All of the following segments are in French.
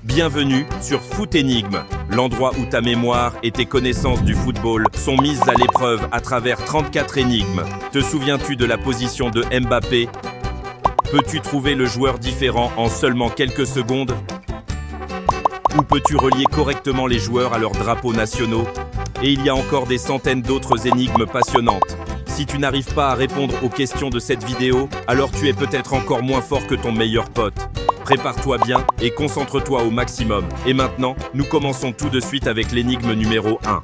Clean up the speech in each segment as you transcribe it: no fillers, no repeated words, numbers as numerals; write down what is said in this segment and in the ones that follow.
Bienvenue sur Foot Énigme, l'endroit où ta mémoire et tes connaissances du football sont mises à l'épreuve à travers 34 énigmes. Te souviens-tu de la position de Mbappé? Peux-tu trouver le joueur différent en seulement quelques secondes? Ou peux-tu relier correctement les joueurs à leurs drapeaux nationaux? Et il y a encore des centaines d'autres énigmes passionnantes. Si tu n'arrives pas à répondre aux questions de cette vidéo, alors tu es peut-être encore moins fort que ton meilleur pote. Prépare-toi bien et concentre-toi au maximum. Et maintenant, nous commençons tout de suite avec l'énigme numéro 1.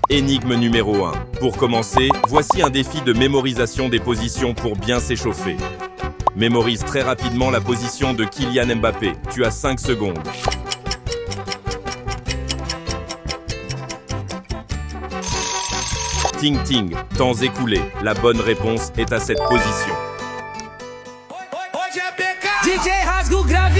Énigme numéro 1. Pour commencer, voici un défi de mémorisation des positions pour bien s'échauffer. Mémorise très rapidement la position de Kylian Mbappé. Tu as 5 secondes. Ting ting, temps écoulé. La bonne réponse est à cette position. DJ rasga o grave.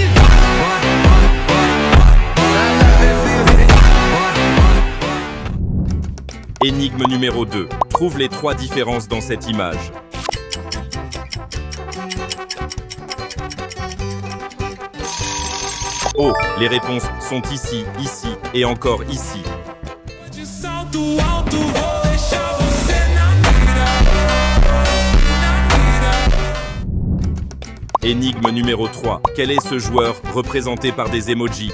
Énigme numéro 2. Trouve les 3 différences dans cette image. Oh, les réponses sont ici, ici et encore ici. Énigme numéro 3. Quel est ce joueur représenté par des emojis?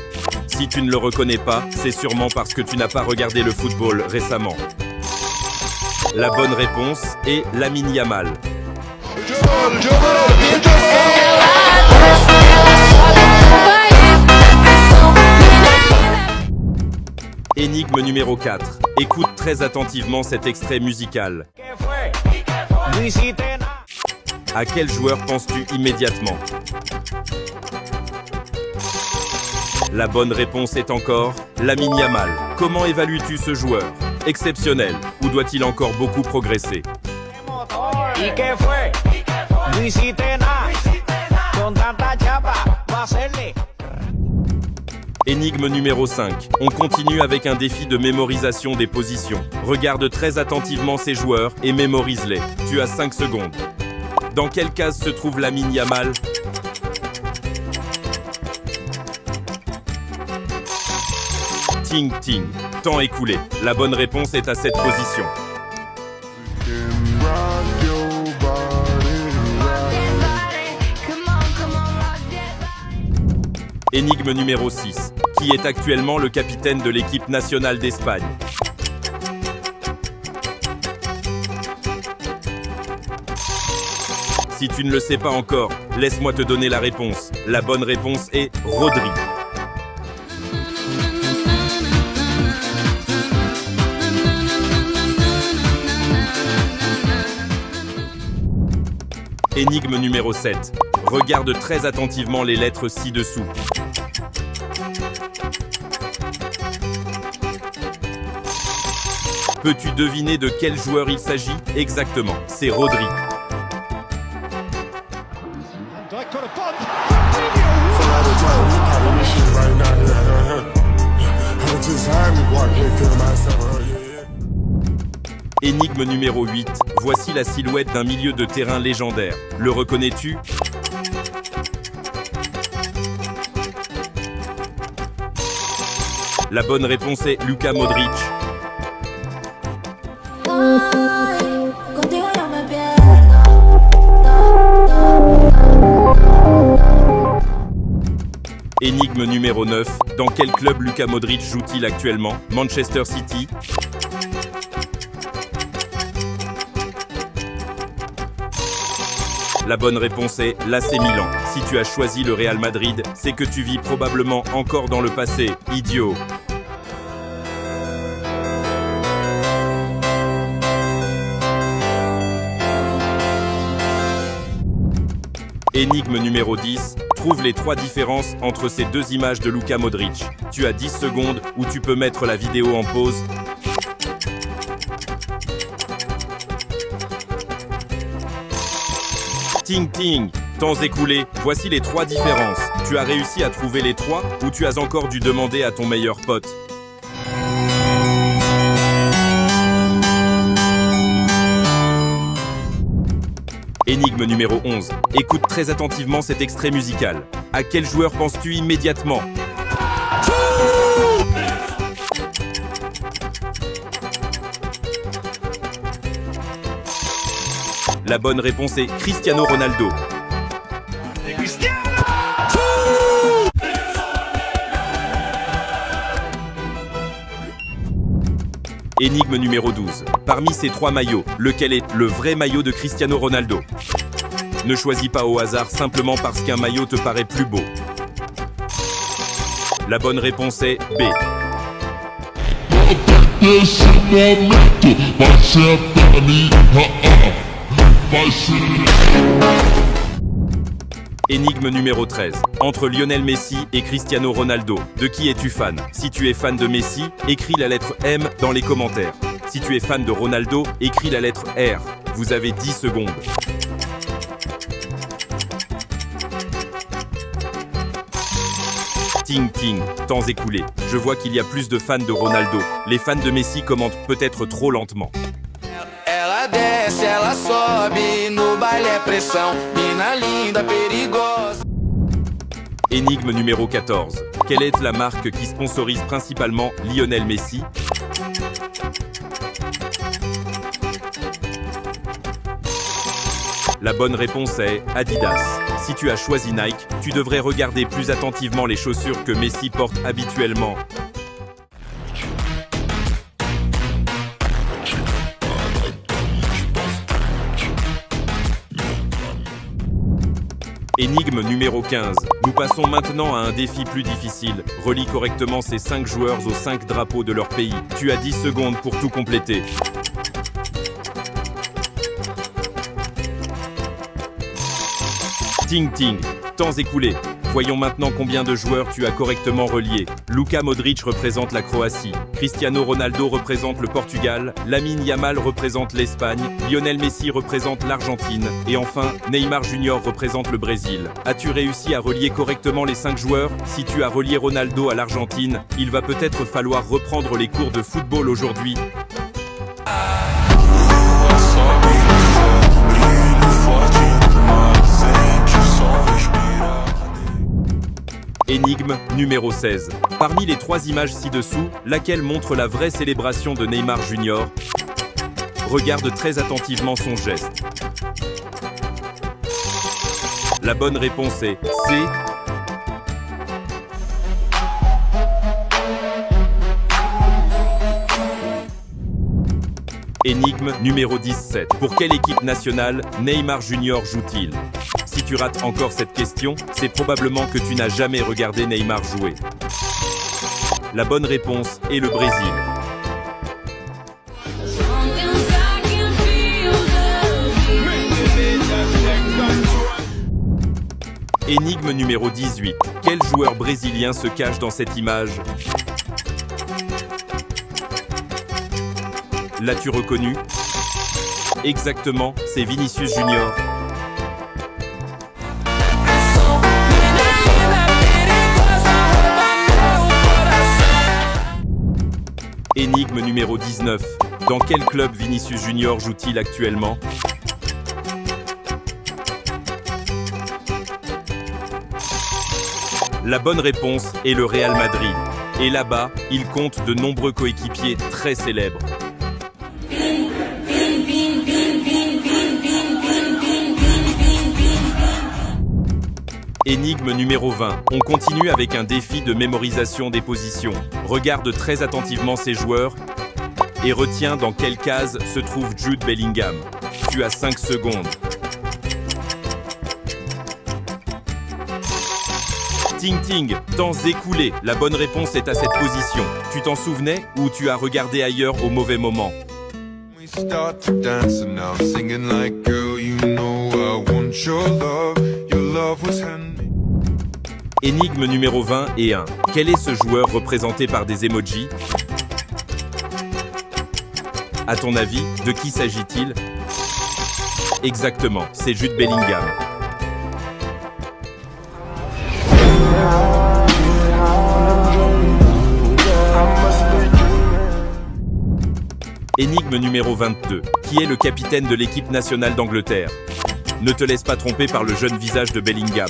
Si tu ne le reconnais pas, c'est sûrement parce que tu n'as pas regardé le football récemment. La bonne réponse est Lamine Yamal. Énigme numéro 4. Écoute très attentivement cet extrait musical. À quel joueur penses-tu immédiatement? La bonne réponse est encore Lamine Yamal. Comment évalues-tu ce joueur? Exceptionnel ou doit-il encore beaucoup progresser? Énigme numéro 5. On continue avec un défi de mémorisation des positions. Regarde très attentivement ces joueurs et mémorise-les. Tu as 5 secondes. Dans quelle case se trouve Lamine Yamal? Ting ting, temps écoulé. La bonne réponse est à cette position. Énigme numéro 6. Qui est actuellement le capitaine de l'équipe nationale d'Espagne? Si tu ne le sais pas encore, laisse-moi te donner la réponse. La bonne réponse est Rodri. Énigme numéro 7. Regarde très attentivement les lettres ci-dessous. Peux-tu deviner de quel joueur il s'agit? Exactement, c'est Rodri. Énigme numéro 8. Voici la silhouette d'un milieu de terrain légendaire. Le reconnais-tu? La bonne réponse est Luka Modric. Énigme numéro 9. Dans quel club Luka Modric joue-t-il actuellement? Manchester City? La bonne réponse est l'AC Milan. Si tu as choisi le Real Madrid, c'est que tu vis probablement encore dans le passé, idiot. Énigme numéro 10. Trouve les 3 différences entre ces 2 images de Luka Modric. Tu as 10 secondes où tu peux mettre la vidéo en pause. Ting ting, temps écoulé, voici les 3 différences. Tu as réussi à trouver les 3 ou tu as encore dû demander à ton meilleur pote? Énigme numéro 11. Écoute très attentivement cet extrait musical. À quel joueur penses-tu immédiatement? La bonne réponse est Cristiano Ronaldo. Énigme numéro 12. Parmi ces trois maillots, lequel est le vrai maillot de Cristiano Ronaldo? Ne choisis pas au hasard simplement parce qu'un maillot te paraît plus beau. La bonne réponse est B. Énigme numéro 13. Entre Lionel Messi et Cristiano Ronaldo, de qui es-tu fan? Si tu es fan de Messi, écris la lettre M dans les commentaires. Si tu es fan de Ronaldo, écris la lettre R. Vous avez 10 secondes. Ting ting, temps écoulé. Je vois qu'il y a plus de fans de Ronaldo. Les fans de Messi commentent peut-être trop lentement. Ela desce, ela sobe, no baile é pressão, mina linda, perigosa. Énigme numéro 14. Quelle est la marque qui sponsorise principalement Lionel Messi? La bonne réponse est Adidas. Si tu as choisi Nike, tu devrais regarder plus attentivement les chaussures que Messi porte habituellement. Énigme numéro 15. Nous passons maintenant à un défi plus difficile. Relie correctement ces 5 joueurs aux 5 drapeaux de leur pays. Tu as 10 secondes pour tout compléter. Ting ting, temps écoulé. Voyons maintenant combien de joueurs tu as correctement reliés. Luka Modric représente la Croatie. Cristiano Ronaldo représente le Portugal. Lamine Yamal représente l'Espagne. Lionel Messi représente l'Argentine. Et enfin, Neymar Junior représente le Brésil. As-tu réussi à relier correctement les 5 joueurs? Si tu as relié Ronaldo à l'Argentine, il va peut-être falloir reprendre les cours de football aujourd'hui. Énigme numéro 16. Parmi les 3 images ci-dessous, laquelle montre la vraie célébration de Neymar Junior? Regarde très attentivement son geste. La bonne réponse est C. Énigme numéro 17. Pour quelle équipe nationale Neymar Junior joue-t-il? Si tu rates encore cette question, c'est probablement que tu n'as jamais regardé Neymar jouer. La bonne réponse est le Brésil. Énigme numéro 18. Quel joueur brésilien se cache dans cette image? L'as-tu reconnu? Exactement, c'est Vinicius Junior. Énigme numéro 19. Dans quel club Vinicius Junior joue-t-il actuellement? La bonne réponse est le Real Madrid. Et là-bas, il compte de nombreux coéquipiers très célèbres. Énigme numéro 20. On continue avec un défi de mémorisation des positions. Regarde très attentivement ces joueurs et retiens dans quelle case se trouve Jude Bellingham. Tu as 5 secondes. Ting ting, temps écoulé. La bonne réponse est à cette position. Tu t'en souvenais ou tu as regardé ailleurs au mauvais moment? Énigme numéro 21. Quel est ce joueur représenté par des emojis? À ton avis, de qui s'agit-il? Exactement, c'est Jude Bellingham. Énigme numéro 22. Qui est le capitaine de l'équipe nationale d'Angleterre? Ne te laisse pas tromper par le jeune visage de Bellingham.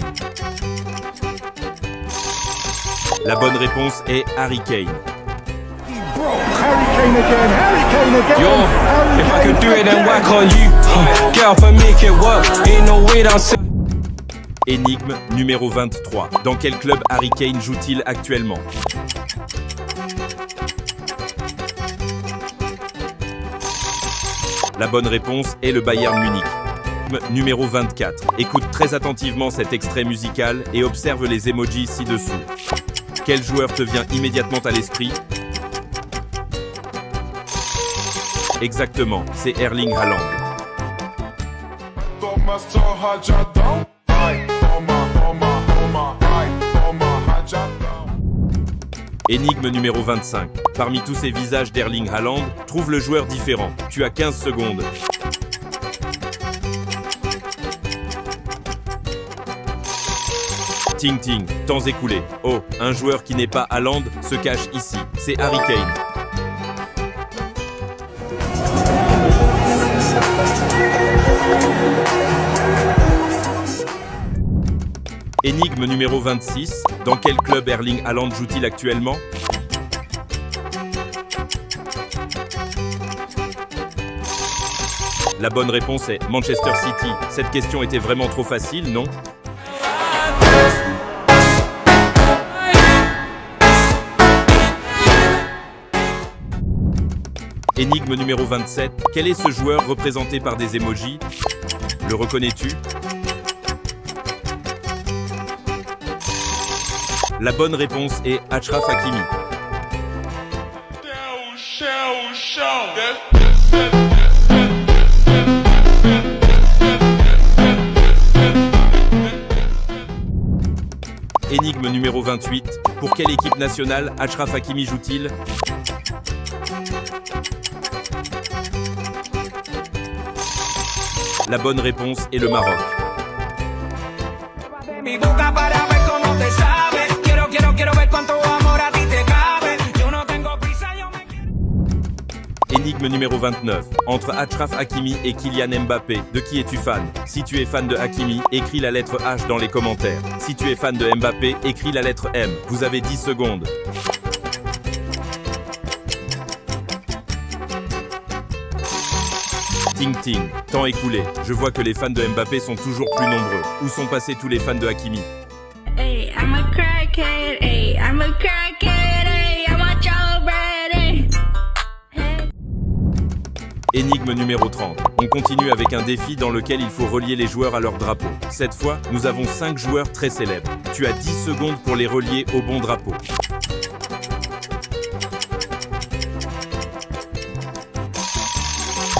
La bonne réponse est Harry Kane. Yo, if I could do it, then whack on you. Get up and make it work. Ain't no way down. Énigme numéro 23. Dans quel club Harry Kane joue-t-il actuellement? La bonne réponse est le Bayern Munich. Numéro 24. Écoute très attentivement cet extrait musical et observe les emojis ci-dessous. Quel joueur te vient immédiatement à l'esprit? Exactement, c'est Erling Haaland. Énigme numéro 25. Parmi tous ces visages d'Erling Haaland, trouve le joueur différent. Tu as 15 secondes. Ting ting, temps écoulé. Oh, un joueur qui n'est pas Haaland se cache ici. C'est Harry Kane. Énigme numéro 26. Dans quel club Erling Haaland joue-t-il actuellement? La bonne réponse est Manchester City. Cette question était vraiment trop facile, non? Énigme numéro 27. Quel est ce joueur représenté par des emojis? Le reconnais-tu? La bonne réponse est Achraf Hakimi. Énigme numéro 28. Pour quelle équipe nationale Achraf Hakimi joue-t-il? La bonne réponse est le Maroc. Énigme numéro 29. Entre Achraf Hakimi et Kylian Mbappé, de qui es-tu fan? Si tu es fan de Hakimi, écris la lettre H dans les commentaires. Si tu es fan de Mbappé, écris la lettre M. Vous avez 10 secondes. Ting ting, temps écoulé. Je vois que les fans de Mbappé sont toujours plus nombreux. Où sont passés tous les fans de Hakimi? Hey, I'm a crackhead, hey, I'm a crackhead, hey, I want your bread, hey. Hey. Énigme numéro 30. On continue avec un défi dans lequel il faut relier les joueurs à leur drapeau. Cette fois, nous avons 5 joueurs très célèbres. Tu as 10 secondes pour les relier au bon drapeau.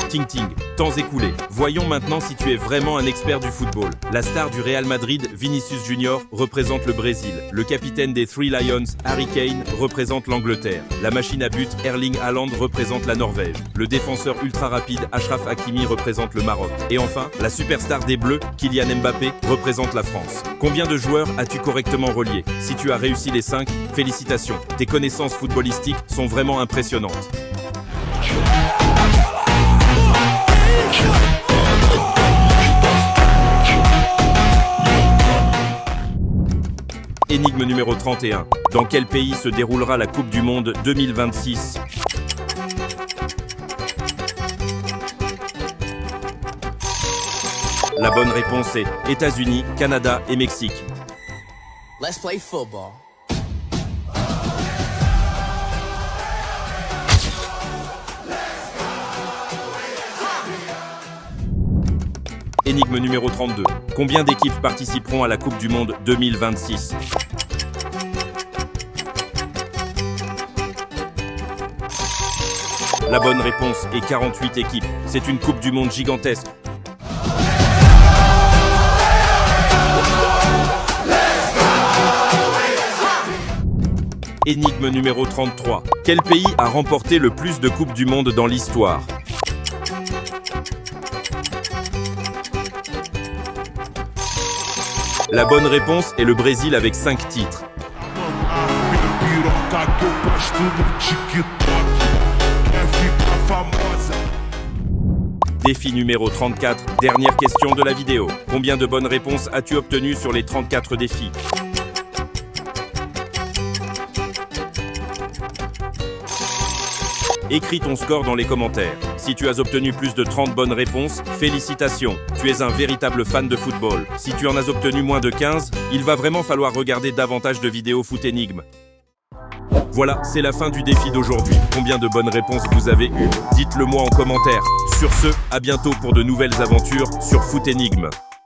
Ting ting, temps écoulé. Voyons maintenant si tu es vraiment un expert du football. La star du Real Madrid, Vinicius Junior, représente le Brésil. Le capitaine des Three Lions, Harry Kane, représente l'Angleterre. La machine à but, Erling Haaland, représente la Norvège. Le défenseur ultra rapide, Achraf Hakimi, représente le Maroc. Et enfin, la superstar des Bleus, Kylian Mbappé, représente la France. Combien de joueurs as-tu correctement reliés? Si tu as réussi les 5, félicitations. Tes connaissances footballistiques sont vraiment impressionnantes. Énigme numéro 31. Dans quel pays se déroulera la Coupe du Monde 2026? La bonne réponse est États-Unis, Canada et Mexique. Let's play football. Énigme numéro 32. Combien d'équipes participeront à la Coupe du Monde 2026? La bonne réponse est 48 équipes. C'est une Coupe du Monde gigantesque. Énigme numéro 33. Quel pays a remporté le plus de Coupes du Monde dans l'histoire? La bonne réponse est le Brésil avec 5 titres. Défi numéro 34, dernière question de la vidéo. Combien de bonnes réponses as-tu obtenues sur les 34 défis? Écris ton score dans les commentaires. Si tu as obtenu plus de 30 bonnes réponses, félicitations, tu es un véritable fan de football. Si tu en as obtenu moins de 15, il va vraiment falloir regarder davantage de vidéos Foot Énigme. Voilà, c'est la fin du défi d'aujourd'hui. Combien de bonnes réponses vous avez eues? Dites-le moi en commentaire. Sur ce, à bientôt pour de nouvelles aventures sur Foot Énigme.